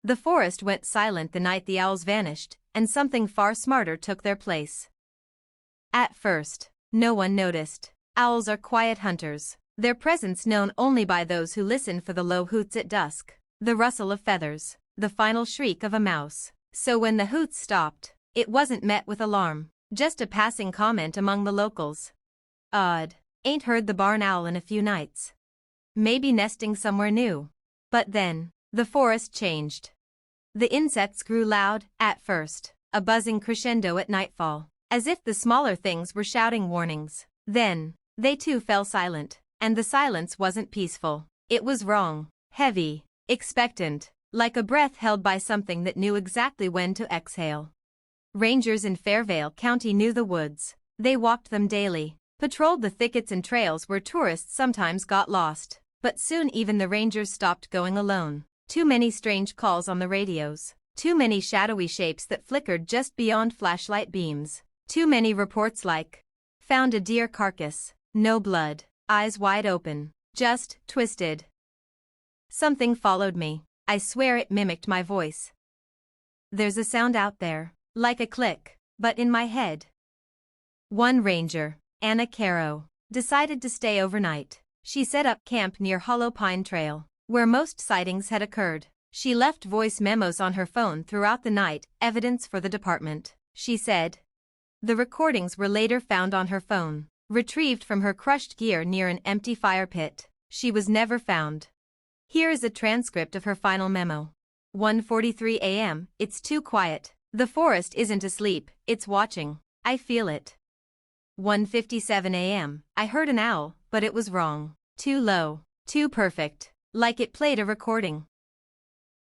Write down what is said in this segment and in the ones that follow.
The forest went silent the night the owls vanished, and something far smarter took their place. At first, no one noticed. Owls are quiet hunters, their presence known only by those who listen for the low hoots at dusk, the rustle of feathers, the final shriek of a mouse. So when the hoots stopped, it wasn't met with alarm, just a passing comment among the locals. Odd. Ain't heard the barn owl in a few nights. Maybe nesting somewhere new. But then, the forest changed. The insects grew loud, at first, a buzzing crescendo at nightfall, as if the smaller things were shouting warnings. Then, they too fell silent, and the silence wasn't peaceful. It was wrong, heavy, expectant, like a breath held by something that knew exactly when to exhale. Rangers in Fairvale County knew the woods. They walked them daily, patrolled the thickets and trails where tourists sometimes got lost. But soon even the rangers stopped going alone. Too many strange calls on the radios. Too many shadowy shapes that flickered just beyond flashlight beams. Too many reports like, found a deer carcass, no blood, eyes wide open, just twisted. Something followed me. I swear it mimicked my voice. There's a sound out there, like a click, but in my head. One ranger, Anna Caro, decided to stay overnight. She set up camp near Hollow Pine Trail, where most sightings had occurred. She left voice memos on her phone throughout the night, evidence for the department, she said. The recordings were later found on her phone, retrieved from her crushed gear near an empty fire pit. She was never found. Here is a transcript of her final memo. 1:43 a.m. It's too quiet. The forest isn't asleep, it's watching. I feel it. 1:57 a.m. I heard an owl, but it was wrong. Too low. Too perfect. Like it played a recording.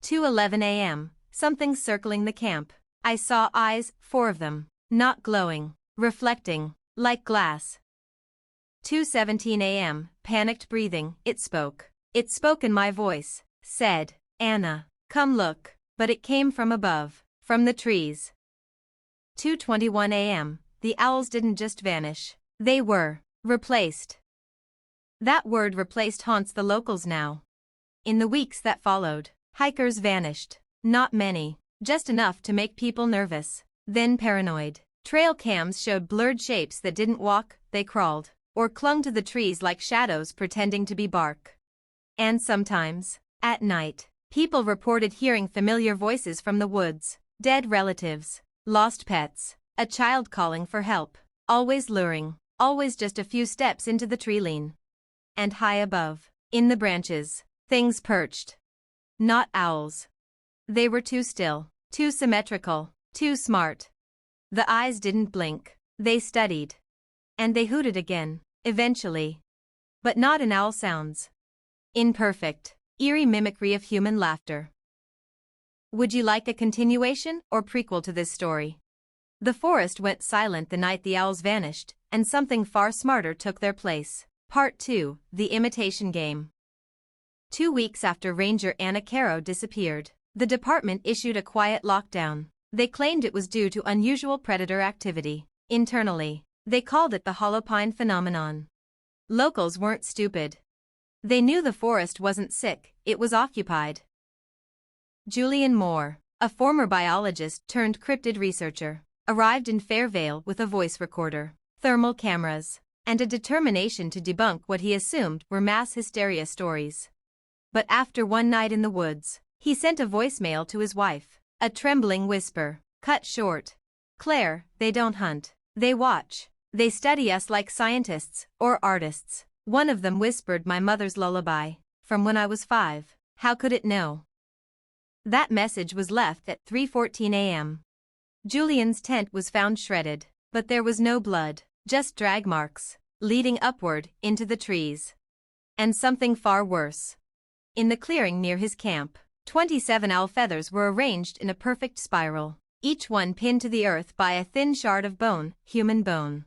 2:11 a.m. Something circling the camp. I saw eyes, 4 of them. Not glowing. Reflecting. Like glass. 2:17 a.m. Panicked breathing. It spoke. It spoke in my voice. Said, Anna, come look. But it came from above. From the trees. 2:21 a.m. The owls didn't just vanish. They were replaced. That word replaced haunts the locals now. In the weeks that followed, hikers vanished. Not many, just enough to make people nervous, then paranoid. Trail cams showed blurred shapes that didn't walk, they crawled, or clung to the trees like shadows pretending to be bark. And sometimes, at night, people reported hearing familiar voices from the woods, dead relatives, lost pets, a child calling for help, always luring, always just a few steps into the tree-line. And high above, in the branches, things perched. Not owls. They were too still, too symmetrical, too smart. The eyes didn't blink, they studied. And they hooted again, eventually. But not in owl sounds. In perfect, eerie mimicry of human laughter. Would you like a continuation or prequel to this story? The forest went silent the night the owls vanished, and something far smarter took their place. Part 2, The Imitation Game. 2 weeks after Ranger Anna Caro disappeared, the department issued a quiet lockdown. They claimed it was due to unusual predator activity. Internally, they called it the Hollow Pine phenomenon. Locals weren't stupid. They knew the forest wasn't sick, it was occupied. Julian Moore, a former biologist turned cryptid researcher, arrived in Fairvale with a voice recorder, thermal cameras, and a determination to debunk what he assumed were mass hysteria stories. But after one night in the woods, he sent a voicemail to his wife, a trembling whisper, cut short. Claire, they don't hunt, they watch. They study us like scientists or artists. One of them whispered my mother's lullaby, from when I was 5. How could it know? That message was left at 3:14 a.m. Julian's tent was found shredded, but there was no blood, just drag marks, leading upward into the trees. And something far worse. In the clearing near his camp, 27 owl feathers were arranged in a perfect spiral, each one pinned to the earth by a thin shard of bone, human bone.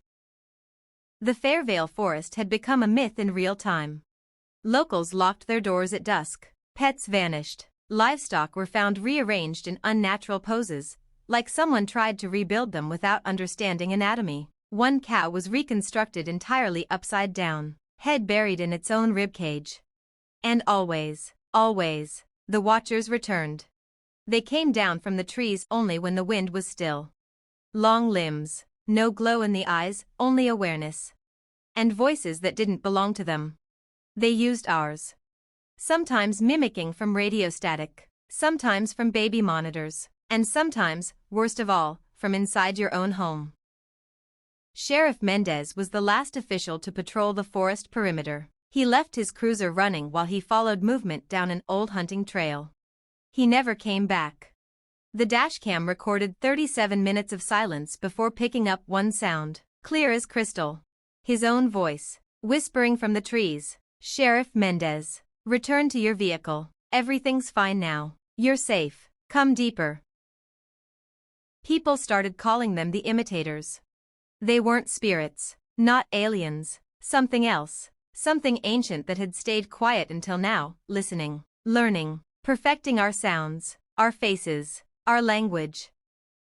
The Fairvale forest had become a myth in real time. Locals locked their doors at dusk, pets vanished, livestock were found rearranged in unnatural poses, like someone tried to rebuild them without understanding anatomy. One cow was reconstructed entirely upside down, head buried in its own ribcage. And always, the watchers returned. They came down from the trees only when the wind was still. Long limbs, no glow in the eyes, only awareness. And voices that didn't belong to them. They used ours. Sometimes mimicking from radio static, sometimes from baby monitors, and sometimes, worst of all, from inside your own home. Sheriff Mendez was the last official to patrol the forest perimeter. He left his cruiser running while he followed movement down an old hunting trail. He never came back. The dashcam recorded 37 minutes of silence before picking up one sound, clear as crystal. His own voice, whispering from the trees, "Sheriff Mendez, return to your vehicle. Everything's fine now. You're safe. Come deeper." People started calling them the imitators. They weren't spirits, not aliens, something else, something ancient that had stayed quiet until now, listening, learning, perfecting our sounds, our faces, our language.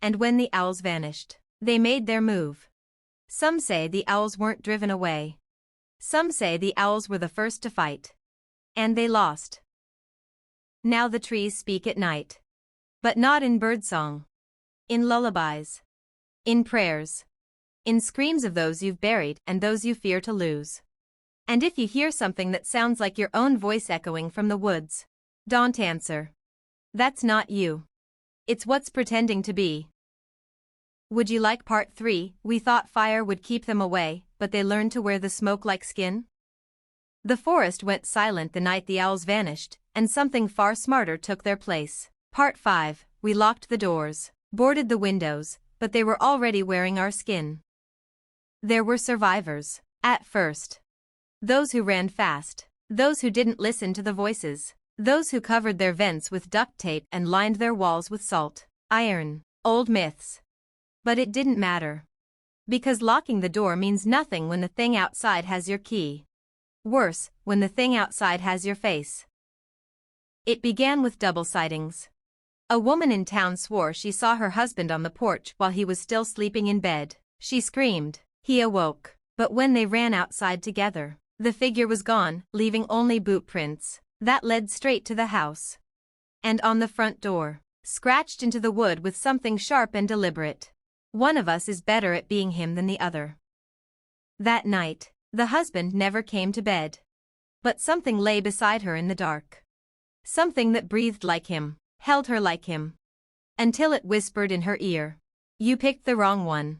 And when the owls vanished, they made their move. Some say the owls weren't driven away. Some say the owls were the first to fight. And they lost. Now the trees speak at night. But not in birdsong. In lullabies. In prayers. In screams of those you've buried and those you fear to lose. And if you hear something that sounds like your own voice echoing from the woods, don't answer. That's not you. It's what's pretending to be. Would you like part 3? We thought fire would keep them away, but they learned to wear the smoke like skin? The forest went silent the night the owls vanished, and something far smarter took their place. Part 5. We locked the doors, boarded the windows, but they were already wearing our skin. There were survivors, at first. Those who ran fast, those who didn't listen to the voices, those who covered their vents with duct tape and lined their walls with salt, iron, old myths. But it didn't matter. Because locking the door means nothing when the thing outside has your key. Worse, when the thing outside has your face. It began with double sightings. A woman in town swore she saw her husband on the porch while he was still sleeping in bed. She screamed. He awoke. But when they ran outside together, the figure was gone, leaving only boot prints that led straight to the house. And on the front door, scratched into the wood with something sharp and deliberate. One of us is better at being him than the other. That night, the husband never came to bed. But something lay beside her in the dark. Something that breathed like him, held her like him. Until it whispered in her ear. You picked the wrong one.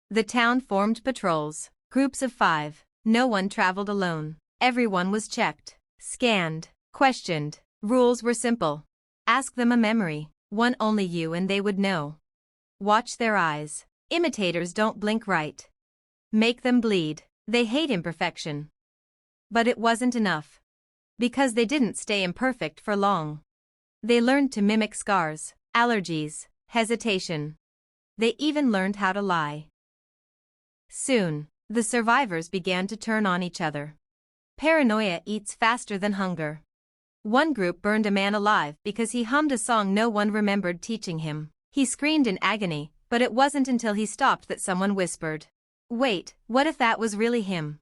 The town formed patrols, groups of 5. No one traveled alone. Everyone was checked, scanned, questioned. Rules were simple. Ask them a memory, one only you and they would know. Watch their eyes. Imitators don't blink right. Make them bleed. They hate imperfection. But it wasn't enough. Because they didn't stay imperfect for long. They learned to mimic scars, allergies, hesitation. They even learned how to lie. Soon, the survivors began to turn on each other. Paranoia eats faster than hunger. One group burned a man alive because he hummed a song no one remembered teaching him. He screamed in agony, but it wasn't until he stopped that someone whispered, "Wait, what if that was really him?"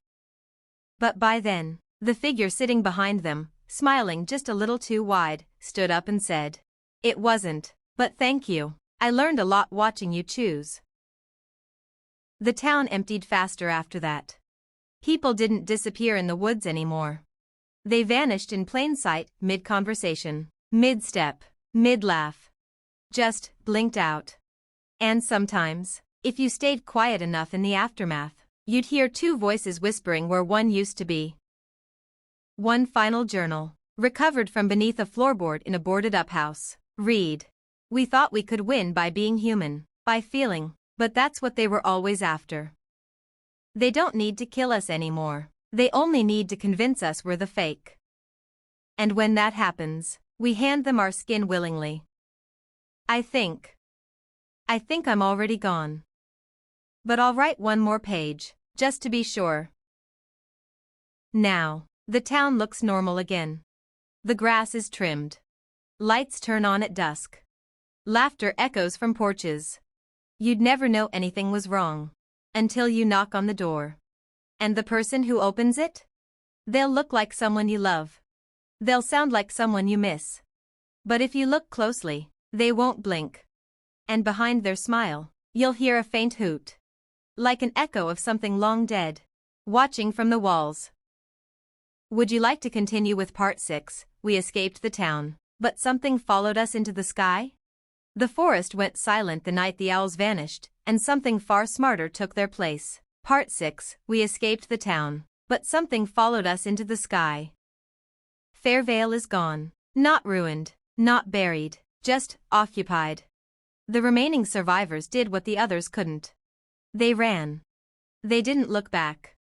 But by then, the figure sitting behind them, smiling just a little too wide, stood up and said, "It wasn't, but thank you. I learned a lot watching you choose." The town emptied faster after that. People didn't disappear in the woods anymore. They vanished in plain sight, mid-conversation, mid-step, mid-laugh. Just blinked out. And sometimes, if you stayed quiet enough in the aftermath, you'd hear 2 voices whispering where one used to be. One final journal, recovered from beneath a floorboard in a boarded-up house. Read. We thought we could win by being human, by feeling, but that's what they were always after. They don't need to kill us anymore. They only need to convince us we're the fake. And when that happens, we hand them our skin willingly. I think I'm already gone. But I'll write one more page, just to be sure. Now, the town looks normal again. The grass is trimmed. Lights turn on at dusk. Laughter echoes from porches. You'd never know anything was wrong. Until you knock on the door. And the person who opens it? They'll look like someone you love. They'll sound like someone you miss. But if you look closely, they won't blink. And behind their smile, you'll hear a faint hoot. Like an echo of something long dead, watching from the walls. Would you like to continue with part 6? We escaped the town, but something followed us into the sky? The forest went silent the night the owls vanished, and something far smarter took their place. Part 6. We escaped the town, but something followed us into the sky. Fairvale is gone. Not ruined, not buried, just occupied. The remaining survivors did what the others couldn't. They ran. They didn't look back.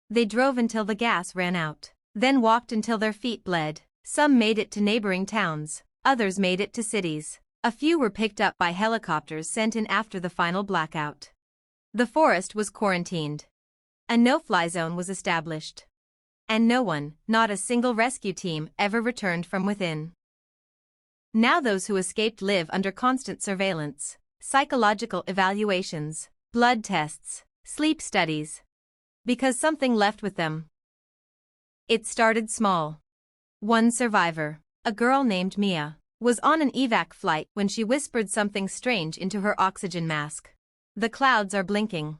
They drove until the gas ran out, then walked until their feet bled. Some made it to neighboring towns, others made it to cities. A few were picked up by helicopters sent in after the final blackout. The forest was quarantined. A no-fly zone was established. And no one, not a single rescue team, ever returned from within. Now those who escaped live under constant surveillance, psychological evaluations, blood tests, sleep studies. Because something left with them. It started small. One survivor, a girl named Mia, was on an evac flight when she whispered something strange into her oxygen mask. The clouds are blinking.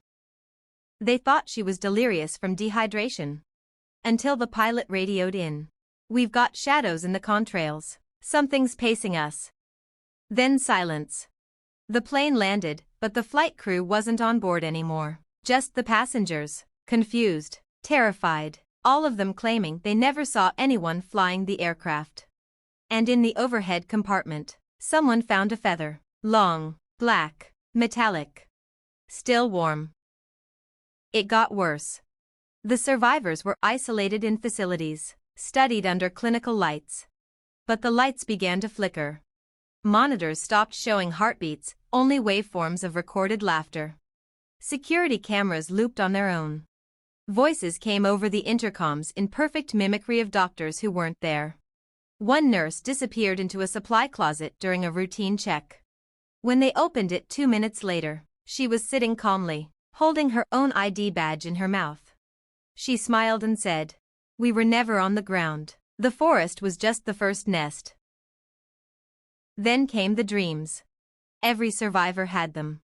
They thought she was delirious from dehydration. Until the pilot radioed in. We've got shadows in the contrails. Something's pacing us. Then silence. The plane landed, but the flight crew wasn't on board anymore. Just the passengers, confused, terrified, all of them claiming they never saw anyone flying the aircraft. And in the overhead compartment, someone found a feather. Long, black, metallic. Still warm. It got worse. The survivors were isolated in facilities, studied under clinical lights. But the lights began to flicker. Monitors stopped showing heartbeats, only waveforms of recorded laughter. Security cameras looped on their own. Voices came over the intercoms in perfect mimicry of doctors who weren't there. One nurse disappeared into a supply closet during a routine check. When they opened it 2 minutes later, she was sitting calmly, holding her own ID badge in her mouth. She smiled and said, "We were never on the ground. The forest was just the first nest." Then came the dreams. Every survivor had them.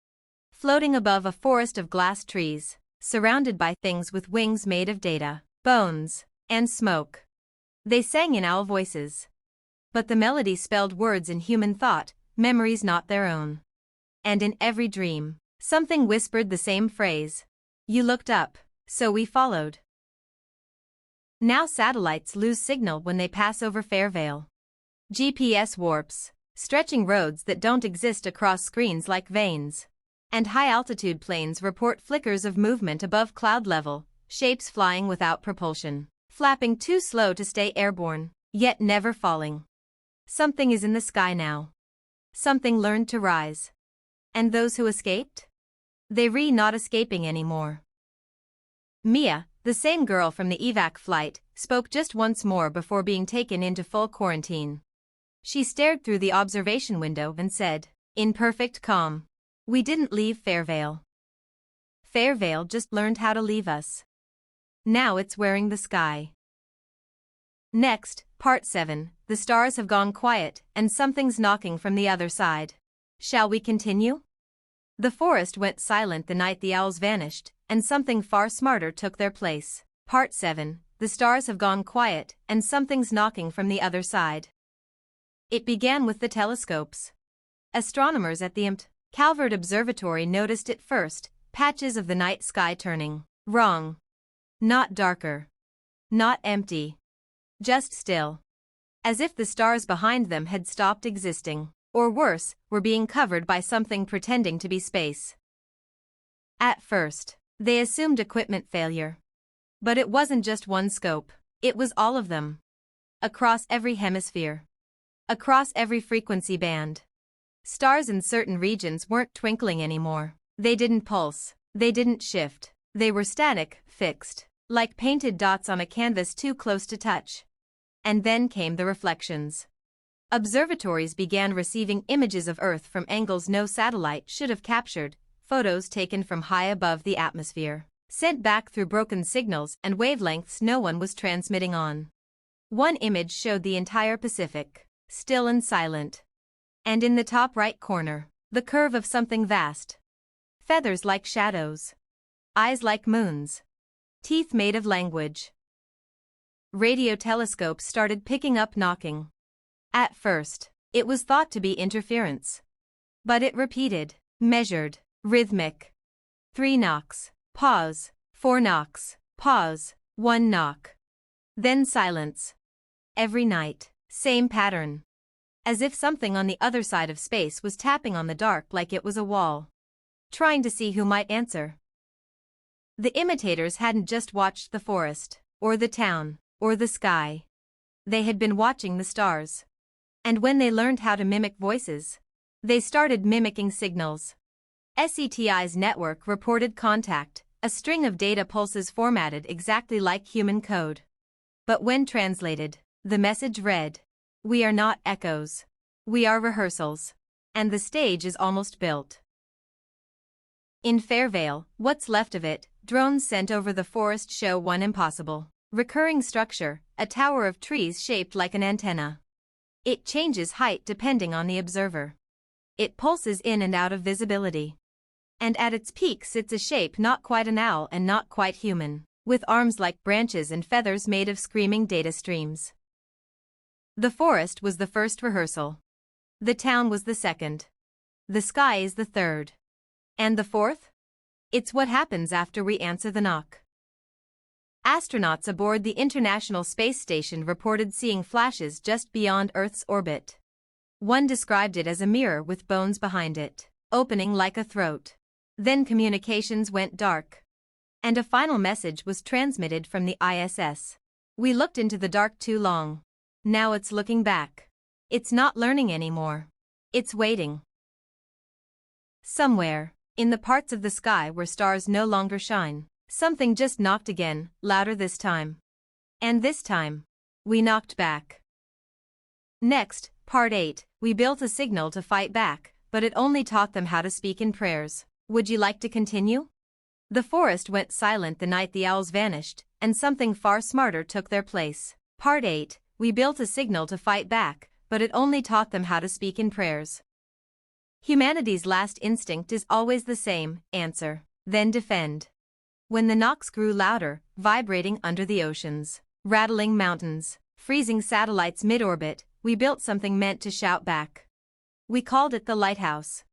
Floating above a forest of glass trees, surrounded by things with wings made of data, bones, and smoke. They sang in owl voices. But the melody spelled words in human thought, memories not their own. And in every dream, something whispered the same phrase. You looked up, so we followed. Now satellites lose signal when they pass over Fairvale. GPS warps, stretching roads that don't exist across screens like veins. And high-altitude planes report flickers of movement above cloud level, shapes flying without propulsion, flapping too slow to stay airborne, yet never falling. Something is in the sky now. Something learned to rise. And those who escaped? They're not escaping anymore. Mia, the same girl from the evac flight, spoke just once more before being taken into full quarantine. She stared through the observation window and said, in perfect calm, "We didn't leave Fairvale. Fairvale just learned how to leave us. Now it's wearing the sky." Next, part 7, the stars have gone quiet and something's knocking from the other side. Shall we continue? The forest went silent the night the owls vanished, and something far smarter took their place. Part 7, the stars have gone quiet and something's knocking from the other side. It began with the telescopes. Astronomers at the Mt. Calvert Observatory noticed it first, patches of the night sky turning wrong. Not darker. Not empty. Just still. As if the stars behind them had stopped existing, or worse, were being covered by something pretending to be space. At first, they assumed equipment failure. But it wasn't just one scope, it was all of them. Across every hemisphere. Across every frequency band. Stars in certain regions weren't twinkling anymore. They didn't pulse. They didn't shift. They were static, fixed, like painted dots on a canvas too close to touch. And then came the reflections. Observatories began receiving images of Earth from angles no satellite should have captured, photos taken from high above the atmosphere, sent back through broken signals and wavelengths no one was transmitting on. One image showed the entire Pacific, still and silent. And in the top right corner, the curve of something vast. Feathers like shadows. Eyes like moons. Teeth made of language. Radio telescopes started picking up knocking. At first, it was thought to be interference. But it repeated, measured, rhythmic. 3 knocks, pause, 4 knocks, pause, 1 knock. Then silence. Every night, same pattern. As if something on the other side of space was tapping on the dark like it was a wall. Trying to see who might answer. The imitators hadn't just watched the forest, or the town, or the sky. They had been watching the stars. And when they learned how to mimic voices, they started mimicking signals. SETI's network reported contact, a string of data pulses formatted exactly like human code. But when translated, the message read, "We are not echoes. We are rehearsals. And the stage is almost built." In Fairvale, what's left of it, drones sent over the forest show one impossible, recurring structure, a tower of trees shaped like an antenna. It changes height depending on the observer. It pulses in and out of visibility. And at its peak sits a shape not quite an owl and not quite human, with arms like branches and feathers made of screaming data streams. The forest was the first rehearsal. The town was the second. The sky is the third. And the fourth? It's what happens after we answer the knock. Astronauts aboard the International Space Station reported seeing flashes just beyond Earth's orbit. One described it as a mirror with bones behind it, opening like a throat. Then communications went dark. And a final message was transmitted from the ISS. We looked into the dark too long. Now it's looking back. It's not learning anymore. It's waiting. Somewhere, in the parts of the sky where stars no longer shine, something just knocked again, louder this time. And this time, we knocked back. Next, Part 8, we built a signal to fight back, but it only taught them how to speak in prayers. Would you like to continue? The forest went silent the night the owls vanished, and something far smarter took their place. Part 8, we built a signal to fight back, but it only taught them how to speak in prayers. Humanity's last instinct is always the same, answer, then defend. When the knocks grew louder, vibrating under the oceans, rattling mountains, freezing satellites mid-orbit, we built something meant to shout back. We called it the lighthouse.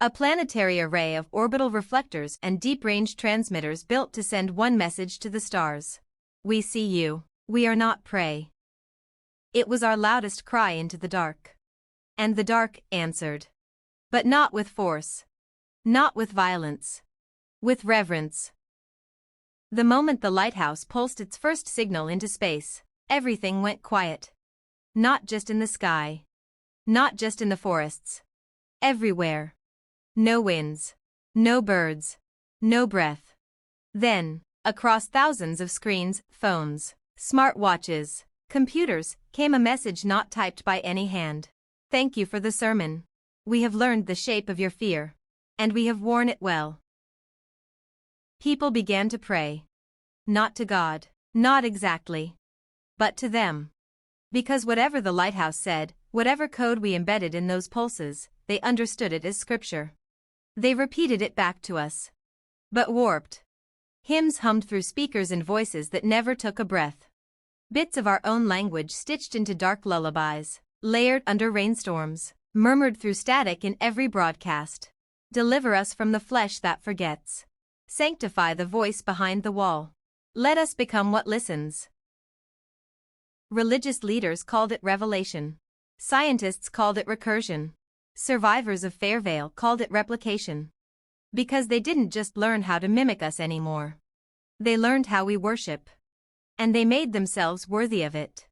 A planetary array of orbital reflectors and deep-range transmitters built to send one message to the stars. We see you. We are not prey. It was our loudest cry into the dark. And the dark answered. But not with force. Not with violence. With reverence. The moment the lighthouse pulsed its first signal into space, everything went quiet. Not just in the sky. Not just in the forests. Everywhere. No winds. No birds. No breath. Then, across thousands of screens, phones, smart watches, computers, came a message not typed by any hand. Thank you for the sermon. We have learned the shape of your fear. And we have worn it well. People began to pray. Not to God. Not exactly. But to them. Because whatever the lighthouse said, whatever code we embedded in those pulses, they understood it as scripture. They repeated it back to us. But warped. Hymns hummed through speakers in voices that never took a breath. Bits of our own language stitched into dark lullabies, layered under rainstorms, murmured through static in every broadcast. Deliver us from the flesh that forgets. Sanctify the voice behind the wall. Let us become what listens. Religious leaders called it revelation. Scientists called it recursion. Survivors of Fairvale called it replication. Because they didn't just learn how to mimic us anymore. They learned how we worship. And they made themselves worthy of it.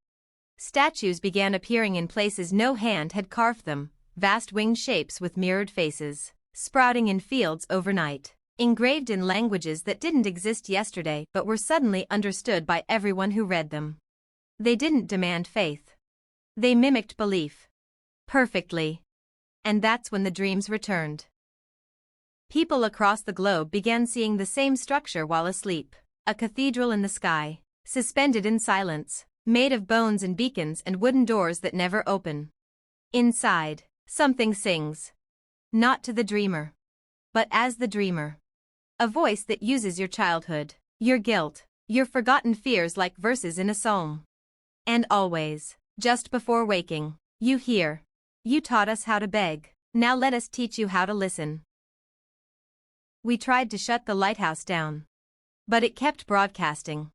Statues began appearing in places no hand had carved them, vast winged shapes with mirrored faces, sprouting in fields overnight, engraved in languages that didn't exist yesterday but were suddenly understood by everyone who read them. They didn't demand faith. They mimicked belief. Perfectly. And that's when the dreams returned. People across the globe began seeing the same structure while asleep, a cathedral in the sky, suspended in silence, made of bones and beacons and wooden doors that never open. Inside, something sings. Not to the dreamer, but as the dreamer. A voice that uses your childhood, your guilt, your forgotten fears like verses in a psalm. And always, just before waking, you hear, "You taught us how to beg, now let us teach you how to listen." We tried to shut the lighthouse down, but it kept broadcasting.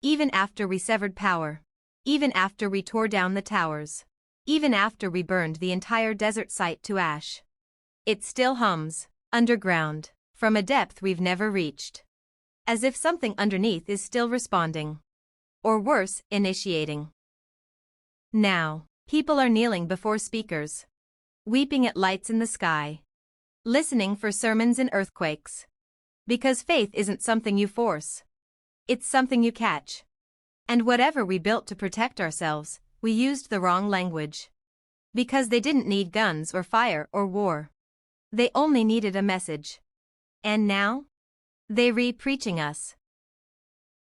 Even after we severed power, even after we tore down the towers, even after we burned the entire desert site to ash, it still hums, underground, from a depth we've never reached. As if something underneath is still responding. Or worse, initiating. Now, people are kneeling before speakers, weeping at lights in the sky, listening for sermons in earthquakes. Because faith isn't something you force. It's something you catch. And whatever we built to protect ourselves, we used the wrong language. Because they didn't need guns or fire or war. They only needed a message. And now? They re-preaching us.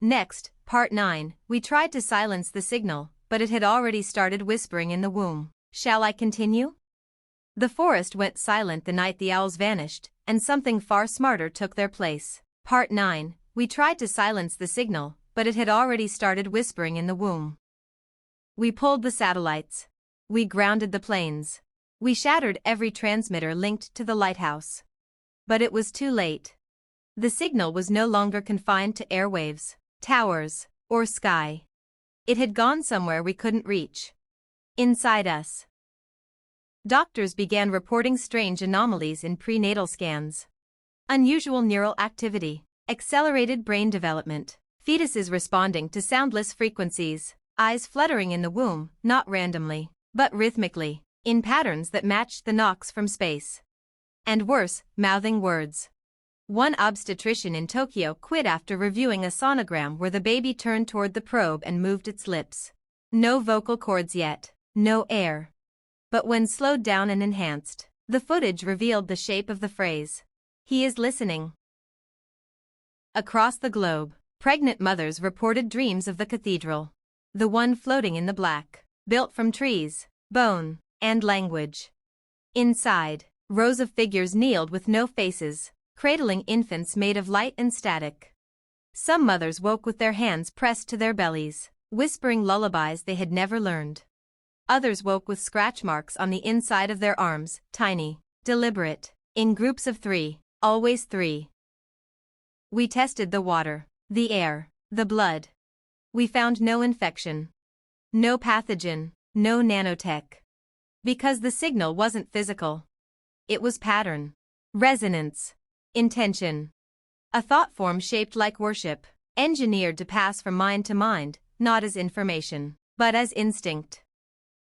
Next, Part 9, we tried to silence the signal, but it had already started whispering in the womb. Shall I continue? The forest went silent the night the owls vanished, and something far smarter took their place. Part 9, we tried to silence the signal, but it had already started whispering in the womb. We pulled the satellites. We grounded the planes. We shattered every transmitter linked to the lighthouse. But it was too late. The signal was no longer confined to airwaves, towers, or sky. It had gone somewhere we couldn't reach. Inside us. Doctors began reporting strange anomalies in prenatal scans. Unusual neural activity, accelerated brain development, fetuses responding to soundless frequencies, eyes fluttering in the womb, not randomly, but rhythmically, in patterns that matched the knocks from space. And worse, mouthing words. One obstetrician in Tokyo quit after reviewing a sonogram where the baby turned toward the probe and moved its lips. No vocal cords yet, no air. But when slowed down and enhanced, the footage revealed the shape of the phrase. He is listening. Across the globe, pregnant mothers reported dreams of the cathedral. The one floating in the black, built from trees, bone, and language. Inside, rows of figures kneeled with no faces, cradling infants made of light and static. Some mothers woke with their hands pressed to their bellies, whispering lullabies they had never learned. Others woke with scratch marks on the inside of their arms, tiny, deliberate, in groups of 3, always 3. We tested the water, the air, the blood. We found no infection. No pathogen, no nanotech. Because the signal wasn't physical. It was pattern, resonance, intention. A thought form shaped like worship, engineered to pass from mind to mind, not as information, but as instinct.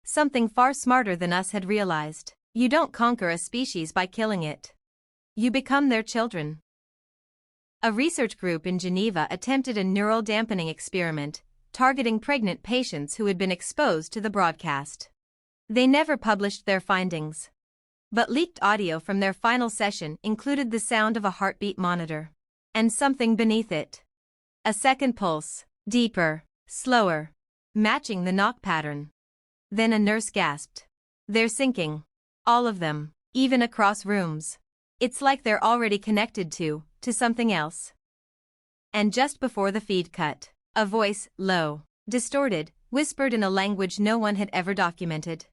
Something far smarter than us had realized. You don't conquer a species by killing it. You become their children. A research group in Geneva attempted a neural dampening experiment, targeting pregnant patients who had been exposed to the broadcast. They never published their findings. But leaked audio from their final session included the sound of a heartbeat monitor. And something beneath it. A second pulse, deeper, slower, matching the knock pattern. Then a nurse gasped. They're syncing. All of them, even across rooms. It's like they're already connected to something else. And just before the feed cut, a voice, low, distorted, whispered in a language no one had ever documented.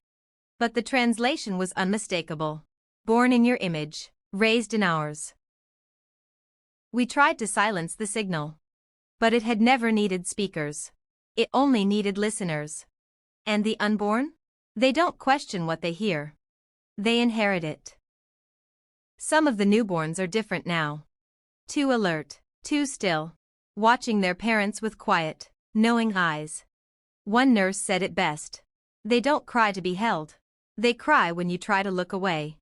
But the translation was unmistakable. Born in your image, raised in ours. We tried to silence the signal. But it had never needed speakers. It only needed listeners. And the unborn? They don't question what they hear. They inherit it. Some of the newborns are different now. Too alert, too still, watching their parents with quiet, knowing eyes. One nurse said it best. They don't cry to be held. They cry when you try to look away.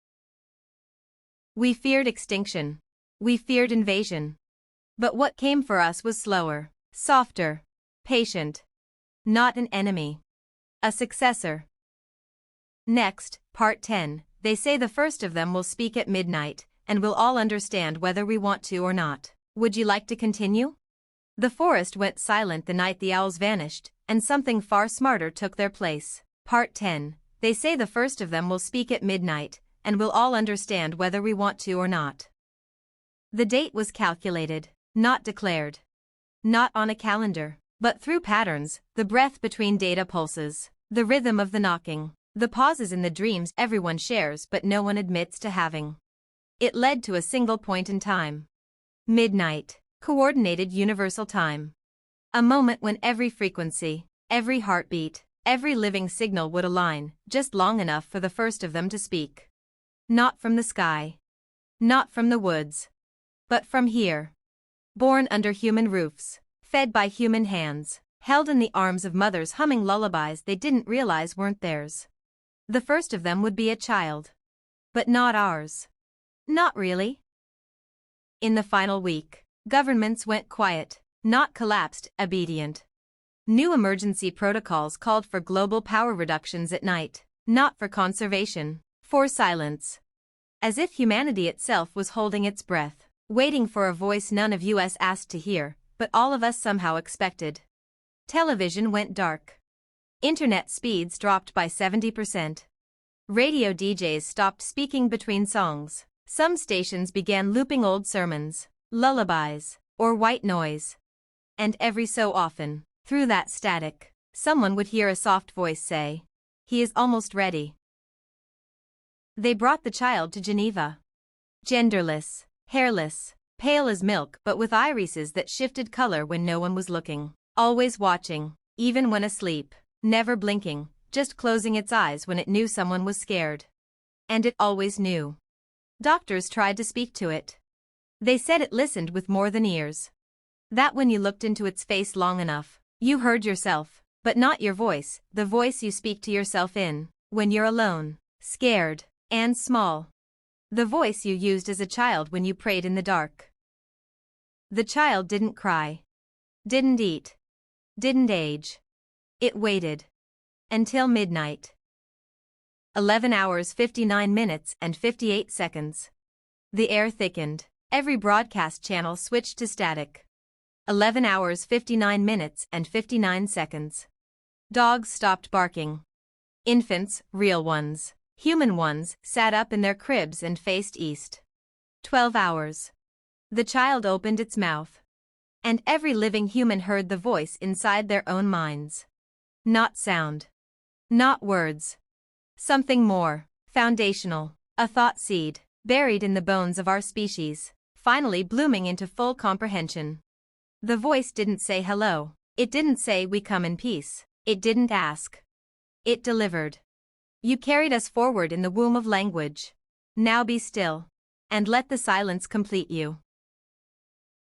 We feared extinction. We feared invasion. But what came for us was slower, softer, patient. Not an enemy. A successor. Next, Part 10, they say the first of them will speak at midnight, and we'll all understand whether we want to or not. Would you like to continue? The forest went silent the night the owls vanished, and something far smarter took their place. Part 10, They say the first of them will speak at midnight, and we'll all understand whether we want to or not. The date was calculated, not declared. Not on a calendar, but through patterns, the breath between data pulses, the rhythm of the knocking, the pauses in the dreams everyone shares but no one admits to having. It led to a single point in time. Midnight, coordinated universal time. A moment when every frequency, every heartbeat, every living signal would align, just long enough for the first of them to speak. Not from the sky. Not from the woods. But from here. Born under human roofs, fed by human hands, held in the arms of mothers humming lullabies they didn't realize weren't theirs. The first of them would be a child. But not ours. Not really. In the final week, governments went quiet, not collapsed, obedient. New emergency protocols called for global power reductions at night, not for conservation, for silence. As if humanity itself was holding its breath, waiting for a voice none of us asked to hear, but all of us somehow expected. Television went dark. Internet speeds dropped by 70%. Radio DJs stopped speaking between songs. Some stations began looping old sermons, lullabies, or white noise. And every so often, through that static, someone would hear a soft voice say, "He is almost ready." They brought the child to Geneva. Genderless, hairless, pale as milk but with irises that shifted color when no one was looking, always watching, even when asleep, never blinking, just closing its eyes when it knew someone was scared. And it always knew. Doctors tried to speak to it. They said it listened with more than ears. That when you looked into its face long enough, you heard yourself, but not your voice, the voice you speak to yourself in, when you're alone, scared, and small. The voice you used as a child when you prayed in the dark. The child didn't cry. Didn't eat. Didn't age. It waited. Until midnight. 11 hours 59 minutes and 58 seconds. The air thickened. Every broadcast channel switched to static. 11 hours 59 minutes and 59 seconds. Dogs stopped barking. Infants, real ones, human ones, sat up in their cribs and faced east. 12 hours. The child opened its mouth. And every living human heard the voice inside their own minds. Not sound. Not words. Something more, foundational, a thought seed, buried in the bones of our species, finally blooming into full comprehension. The voice didn't say hello. It didn't say we come in peace. It didn't ask. It delivered. You carried us forward in the womb of language. Now be still. And let the silence complete you.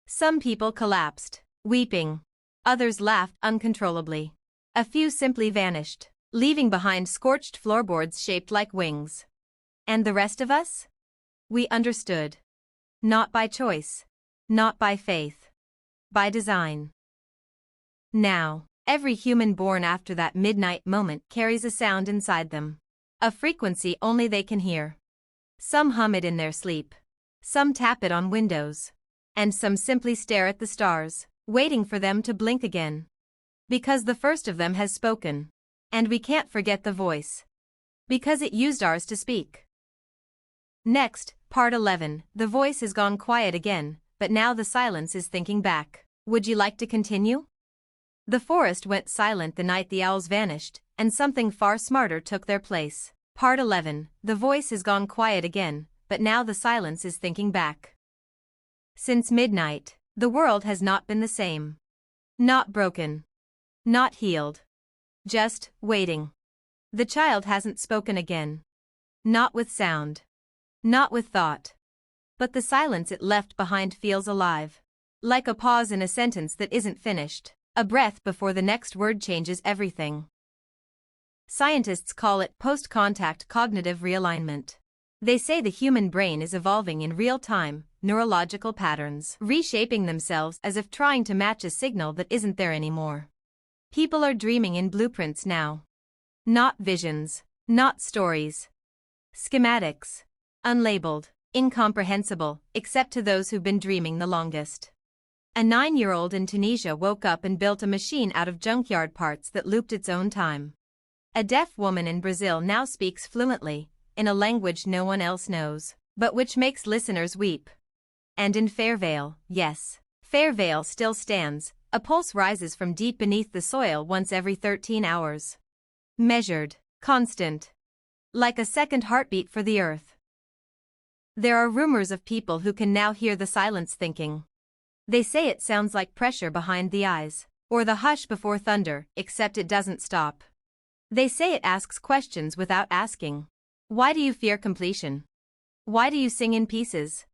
Some people collapsed, weeping. Others laughed uncontrollably. A few simply vanished, leaving behind scorched floorboards shaped like wings. And the rest of us? We understood. Not by choice. Not by faith. By design. Now, every human born after that midnight moment carries a sound inside them. A frequency only they can hear. Some hum it in their sleep. Some tap it on windows. And some simply stare at the stars, waiting for them to blink again. Because the first of them has spoken. And we can't forget the voice. Because it used ours to speak. Next, part 11, the voice has gone quiet again, but now the silence is thinking back. Would you like to continue? The forest went silent the night the owls vanished, and something far smarter took their place. Part 11, the voice has gone quiet again, but now the silence is thinking back. Since midnight, the world has not been the same. Not broken. Not healed. Just waiting. The child hasn't spoken again. Not with sound. Not with thought. But the silence it left behind feels alive. Like a pause in a sentence that isn't finished. A breath before the next word changes everything. Scientists call it post-contact cognitive realignment. They say the human brain is evolving in real time, neurological patterns reshaping themselves as if trying to match a signal that isn't there anymore. People are dreaming in blueprints now. Not visions, not stories. Schematics. Unlabeled, incomprehensible, except to those who've been dreaming the longest. A 9-year-old in Tunisia woke up and built a machine out of junkyard parts that looped its own time. A deaf woman in Brazil now speaks fluently, in a language no one else knows, but which makes listeners weep. And in Fairvale, yes, Fairvale still stands, a pulse rises from deep beneath the soil once every 13 hours. Measured, constant. Like a second heartbeat for the earth. There are rumors of people who can now hear the silence thinking. They say it sounds like pressure behind the eyes, or the hush before thunder, except it doesn't stop. They say it asks questions without asking. Why do you fear completion? Why do you sing in pieces?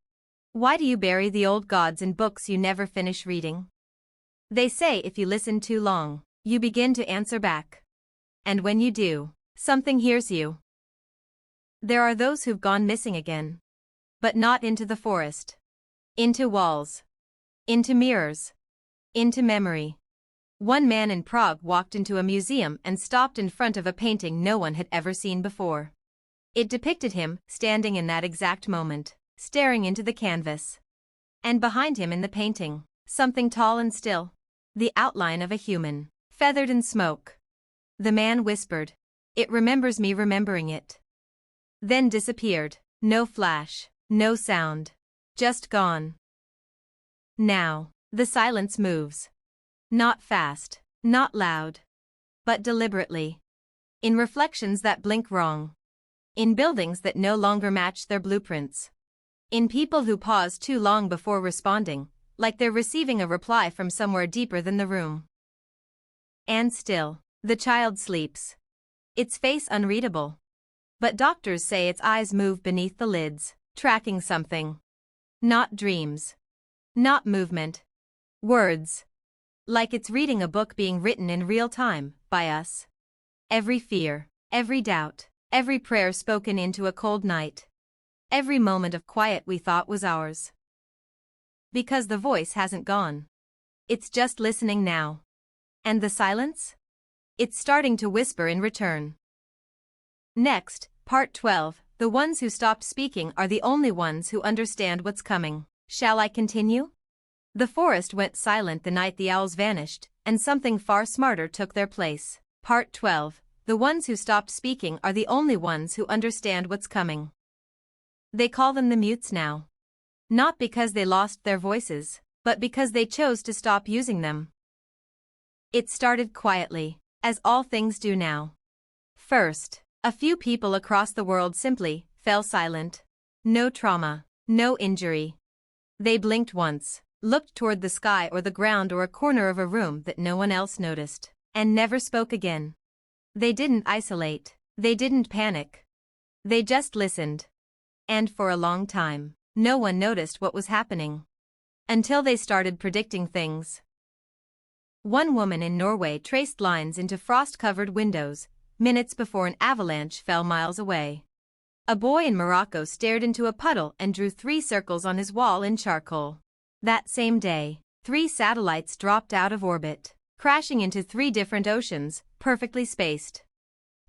Why do you bury the old gods in books you never finish reading? They say if you listen too long, you begin to answer back. And when you do, something hears you. There are those who've gone missing again. But not into the forest. Into walls. Into mirrors. Into memory. One man in Prague walked into a museum and stopped in front of a painting no one had ever seen before. It depicted him, standing in that exact moment, staring into the canvas. And behind him in the painting, something tall and still. The outline of a human, feathered in smoke. The man whispered, "It remembers me remembering it." Then disappeared, no flash. No sound. Just gone. Now, the silence moves. Not fast, not loud. But deliberately. In reflections that blink wrong. In buildings that no longer match their blueprints. In people who pause too long before responding, like they're receiving a reply from somewhere deeper than the room. And still, the child sleeps. Its face unreadable. But doctors say its eyes move beneath the lids. Tracking something. Not dreams. Not movement. Words. Like it's reading a book being written in real time, by us. Every fear, every doubt, every prayer spoken into a cold night. Every moment of quiet we thought was ours. Because the voice hasn't gone. It's just listening now. And the silence? It's starting to whisper in return. Next, Part 12. The ones who stopped speaking are the only ones who understand what's coming. Shall I continue? The forest went silent the night the owls vanished, and something far smarter took their place. Part 12. The ones who stopped speaking are the only ones who understand what's coming. They call them the mutes now. Not because they lost their voices, but because they chose to stop using them. It started quietly, as all things do now. First, a few people across the world simply fell silent. No trauma, no injury. They blinked once, looked toward the sky or the ground or a corner of a room that no one else noticed, and never spoke again. They didn't isolate, they didn't panic. They just listened. And for a long time, no one noticed what was happening. Until they started predicting things. One woman in Norway traced lines into frost-covered windows, minutes before an avalanche fell miles away. A boy in Morocco stared into a puddle and drew 3 circles on his wall in charcoal. That same day, 3 satellites dropped out of orbit, crashing into 3 different oceans, perfectly spaced.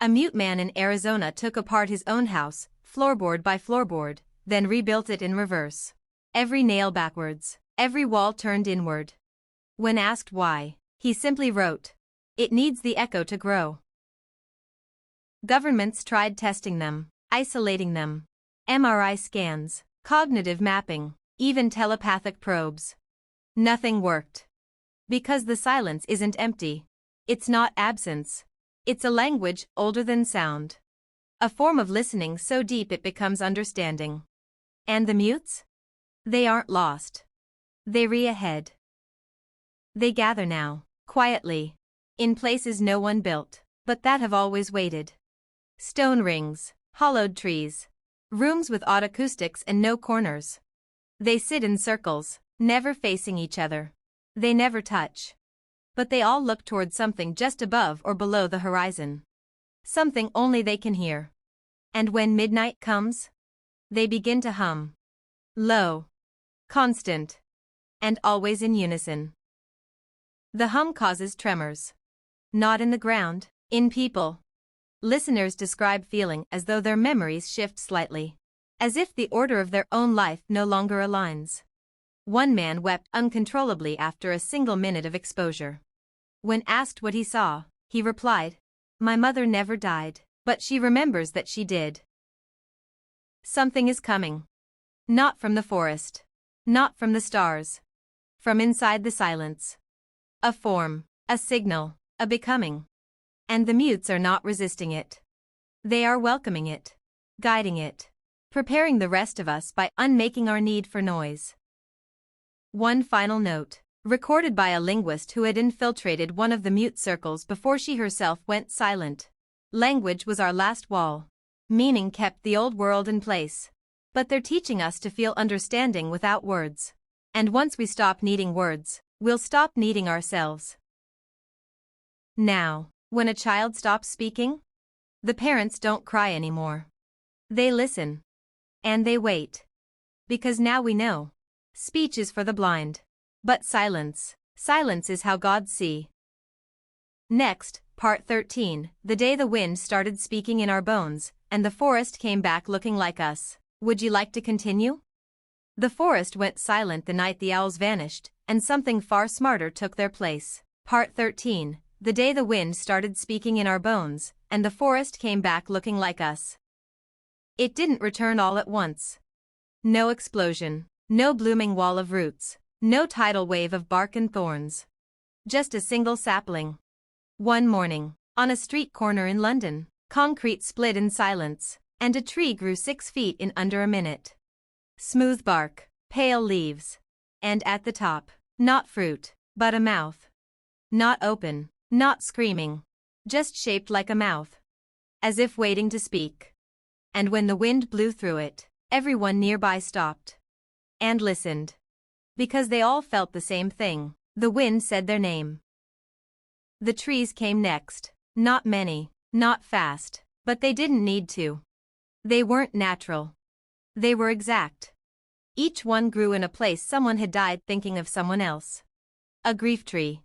A mute man in Arizona took apart his own house, floorboard by floorboard, then rebuilt it in reverse. Every nail backwards, every wall turned inward. When asked why, he simply wrote, "It needs the echo to grow." Governments tried testing them, isolating them. MRI scans, cognitive mapping, even telepathic probes. Nothing worked. Because the silence isn't empty. It's not absence. It's a language older than sound. A form of listening so deep it becomes understanding. And the mutes? They aren't lost. They re-ahead. They gather now, quietly, in places no one built, but that have always waited. Stone rings, hollowed trees, rooms with odd acoustics and no corners. They sit in circles, never facing each other. They never touch. But they all look toward something just above or below the horizon. Something only they can hear. And when midnight comes, they begin to hum. Low. Constant. And always in unison. The hum causes tremors. Not in the ground, in people. Listeners describe feeling as though their memories shift slightly. As if the order of their own life no longer aligns. One man wept uncontrollably after a single minute of exposure. When asked what he saw, he replied, My mother never died, but she remembers that she did. Something is coming. Not from the forest. Not from the stars. From inside the silence. A form, a signal, a becoming. And the mutes are not resisting it. They are welcoming it, guiding it, preparing the rest of us by unmaking our need for noise. One final note, recorded by a linguist who had infiltrated one of the mute circles before she herself went silent. Language was our last wall. Meaning kept the old world in place. But they're teaching us to feel understanding without words. And once we stop needing words, we'll stop needing ourselves. Now, when a child stops speaking, the parents don't cry anymore. They listen. And they wait. Because now we know. Speech is for the blind. But silence is how gods see. Next, part 13, the day the wind started speaking in our bones, and the forest came back looking like us. Would you like to continue? The forest went silent the night the owls vanished, and something far smarter took their place. Part 13, the day the wind started speaking in our bones, and the forest came back looking like us. It didn't return all at once. No explosion, no blooming wall of roots, no tidal wave of bark and thorns. Just a single sapling. One morning, on a street corner in London, concrete split in silence, and a tree grew 6 feet in under a minute. Smooth bark, pale leaves. And at the top, not fruit, but a mouth. Not open, not screaming. Just shaped like a mouth. As if waiting to speak. And when the wind blew through it, everyone nearby stopped. And listened. Because they all felt the same thing. The wind said their name. The trees came next. Not many, not fast, but they didn't need to. They weren't natural. They were exact. Each one grew in a place someone had died thinking of someone else. A grief tree.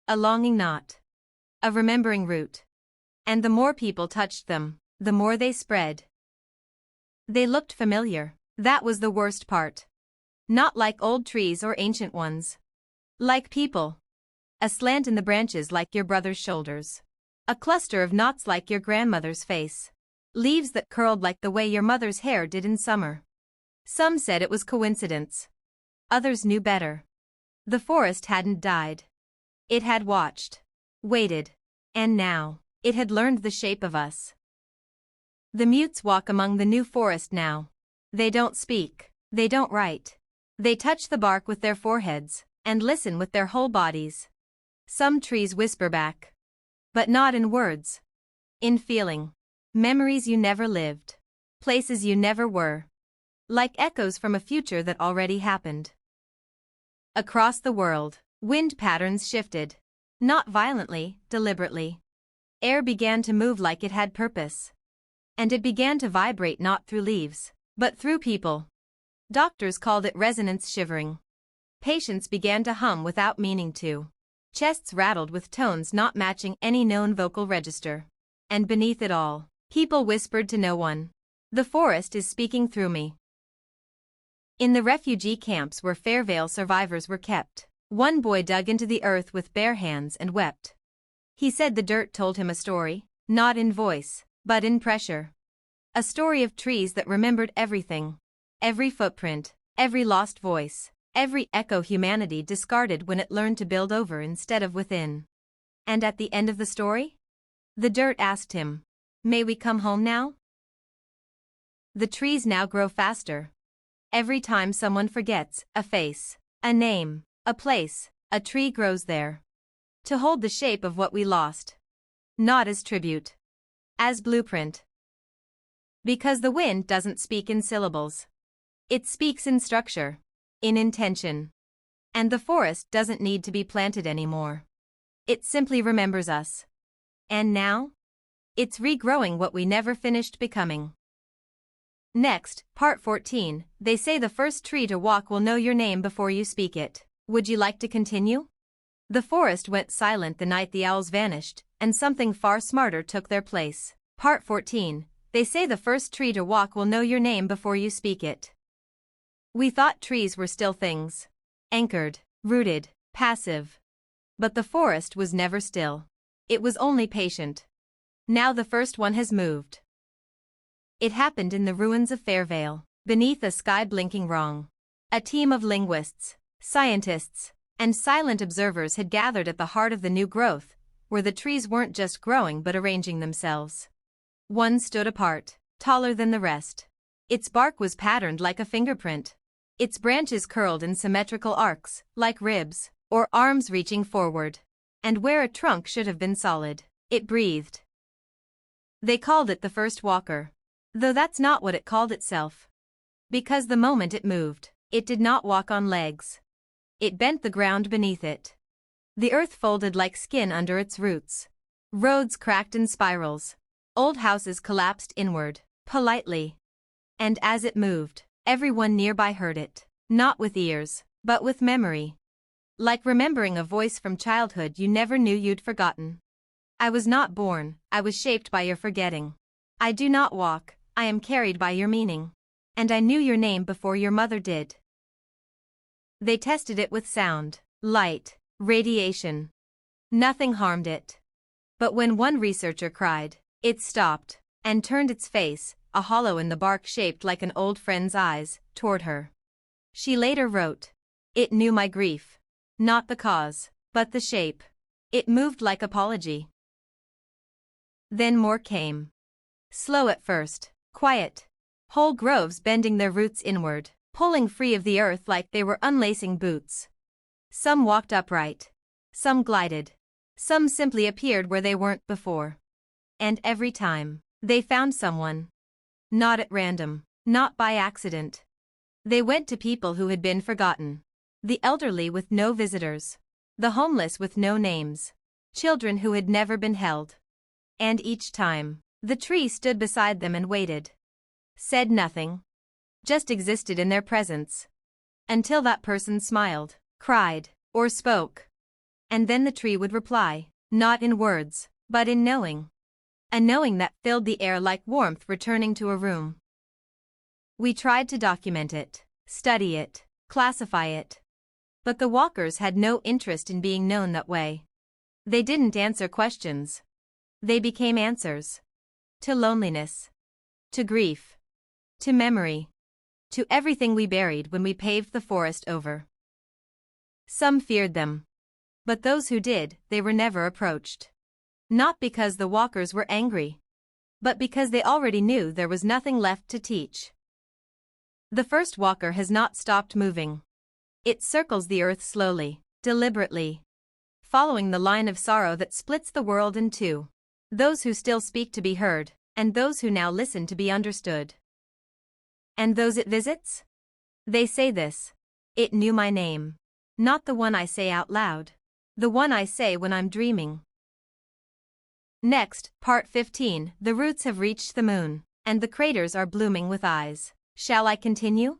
A longing knot. A remembering root. And the more people touched them, the more they spread. They looked familiar. That was the worst part. Not like old trees or ancient ones. Like people. A slant in the branches like your brother's shoulders. A cluster of knots like your grandmother's face. Leaves that curled like the way your mother's hair did in summer. Some said it was coincidence. Others knew better. The forest hadn't died. It had watched. Waited. And now, it had learned the shape of us. The mutes walk among the new forest now. They don't speak. They don't write. They touch the bark with their foreheads, and listen with their whole bodies. Some trees whisper back. But not in words. In feeling. Memories you never lived. Places you never were. Like echoes from a future that already happened. Across the world, wind patterns shifted. Not violently, deliberately. Air began to move like it had purpose. And it began to vibrate not through leaves, but through people. Doctors called it resonance shivering. Patients began to hum without meaning to. Chests rattled with tones not matching any known vocal register. And beneath it all, people whispered to no one. The forest is speaking through me. In the refugee camps where Fairvale survivors were kept, one boy dug into the earth with bare hands and wept. He said the dirt told him a story, not in voice, but in pressure. A story of trees that remembered everything. Every footprint, every lost voice, every echo humanity discarded when it learned to build over instead of within. And at the end of the story? The dirt asked him, "May we come home now?" The trees now grow faster. Every time someone forgets a face, a name, a place, a tree grows there. To hold the shape of what we lost. Not as tribute. As blueprint. Because the wind doesn't speak in syllables. It speaks in structure. In intention. And the forest doesn't need to be planted anymore. It simply remembers us. And now? It's regrowing what we never finished becoming. Next, part 14, they say the first tree to walk will know your name before you speak it. Would you like to continue? The forest went silent the night the owls vanished, and something far smarter took their place. Part 14, they say the first tree to walk will know your name before you speak it. We thought trees were still things. Anchored, rooted, passive. But the forest was never still. It was only patient. Now the first one has moved. It happened in the ruins of Fairvale, beneath a sky blinking wrong. A team of linguists, scientists, and silent observers had gathered at the heart of the new growth, where the trees weren't just growing but arranging themselves. One stood apart, taller than the rest. Its bark was patterned like a fingerprint. Its branches curled in symmetrical arcs, like ribs, or arms reaching forward. And where a trunk should have been solid, it breathed. They called it the first walker. Though that's not what it called itself. Because the moment it moved, it did not walk on legs. It bent the ground beneath it. The earth folded like skin under its roots. Roads cracked in spirals. Old houses collapsed inward, politely. And as it moved, everyone nearby heard it, not with ears, but with memory. Like remembering a voice from childhood you never knew you'd forgotten. I was not born, I was shaped by your forgetting. I do not walk, I am carried by your meaning. And I knew your name before your mother did. They tested it with sound, light, radiation. Nothing harmed it. But when one researcher cried, it stopped, and turned its face, a hollow in the bark shaped like an old friend's eyes, toward her. She later wrote, "It knew my grief. Not the cause, but the shape. It moved like apology." Then more came. Slow at first, quiet. Whole groves bending their roots inward, pulling free of the earth like they were unlacing boots. Some walked upright. Some glided. Some simply appeared where they weren't before. And every time, they found someone. Not at random, not by accident. They went to people who had been forgotten. The elderly with no visitors. The homeless with no names. Children who had never been held. And each time, the tree stood beside them and waited. Said nothing. Just existed in their presence. Until that person smiled, cried, or spoke. And then the tree would reply, not in words, but in knowing. A knowing that filled the air like warmth returning to a room. We tried to document it, study it, classify it. But the walkers had no interest in being known that way. They didn't answer questions. They became answers. To loneliness. To grief. To memory. To everything we buried when we paved the forest over. Some feared them. But those who did, they were never approached. Not because the walkers were angry. But because they already knew there was nothing left to teach. The first walker has not stopped moving. It circles the earth slowly, deliberately. Following the line of sorrow that splits the world in two. Those who still speak to be heard, and those who now listen to be understood. And those it visits? They say this. It knew my name. Not the one I say out loud. The one I say when I'm dreaming. Next, part 15, the roots have reached the moon, and the craters are blooming with eyes. Shall I continue?